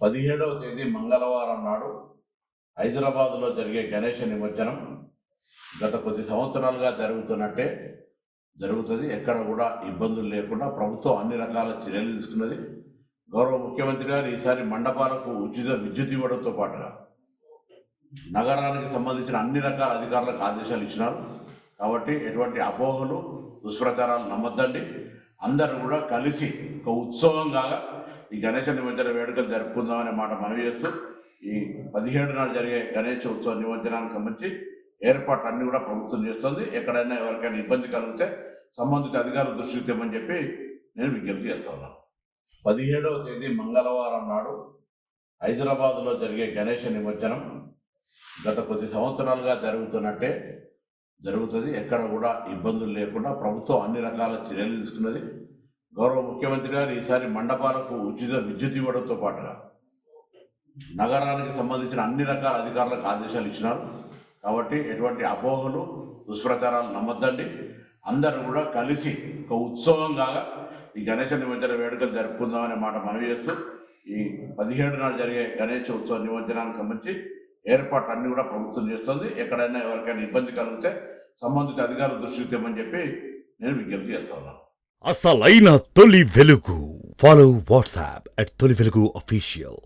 17వ తేదీ మంగళవారం నాడు హైదరాబాద్లో జరిగే గణేష నిమజ్జనం గత కొద్ది సంవత్సరాలుగా జరుగుతున్నట్టే జరుగుతుంది. ఎక్కడ కూడా ఇబ్బందులు లేకుండా ప్రభుత్వం అన్ని రకాల చర్యలు తీసుకున్నది. గౌరవ ముఖ్యమంత్రి గారు ఈసారి మండపాలకు ఉచిత విద్యుత్ ఇవ్వడంతో పాటుగా నగరానికి సంబంధించిన అన్ని రకాల అధికారులకు ఆదేశాలు ఇచ్చినారు. కాబట్టి ఎటువంటి అపోహలు దుష్ప్రచారాలు నమ్మద్దండి. అందరూ కూడా కలిసి ఒక ఉత్సవంగా ఈ గణేష నిమజ్జన వేడుకలు జరుపుకుందామనే మాట మనవి చేస్తూ ఈ 17 నాడు జరిగే గణేష ఉత్సవ నిమజ్జనానికి సంబంధించి ఏర్పాట్లు అన్ని కూడా ప్రభుత్వం చేస్తుంది. ఎక్కడైనా ఎవరికైనా ఇబ్బంది కలిగితే సంబంధిత అధికారుల దృష్టికి తెమ్మని చెప్పి నేను విజ్ఞప్తి చేస్తా ఉన్నాను. 17వ తేదీ మంగళవారం నాడు హైదరాబాద్లో జరిగే గణేష నిమజ్జనం గత కొద్ది సంవత్సరాలుగా జరుగుతున్నట్టే జరుగుతుంది. ఎక్కడ కూడా ఇబ్బందులు లేకుండా ప్రభుత్వం అన్ని రకాల చర్యలు తీసుకున్నది. గౌరవ ముఖ్యమంత్రి గారు ఈసారి మండపాలకు ఉచిత విద్యుత్ ఇవ్వడంతో పాటుగా నగరానికి సంబంధించిన అన్ని రకాల అధికారులకు ఆదేశాలు ఇచ్చినారు. కాబట్టి ఎటువంటి అపోహలు దుష్ప్రచారాలు నమ్మద్దండి. అందరూ కూడా కలిసి ఒక ఉత్సవంగా ఈ గణేష నిమజ్జన వేడుకలు జరుపుకుందామనే మాట మనవి చేస్తూ ఈ 17 నాడు జరిగే గణేష ఉత్సవ నిమజ్జనానికి సంబంధించి ఏర్పాట్లు అన్ని కూడా ప్రభుత్వం చేస్తుంది. ఎక్కడైనా ఎవరికైనా ఇబ్బంది కలిగితే సంబంధిత అధికారుల దృష్టికి తెమ్మని చెప్పి నేను విజ్ఞప్తి చేస్తా ఉన్నాను. అసలైన తొలి వెలుగు. ఫాలో వాట్సాప్ @తొలి వెలుగు అఫీషియల్.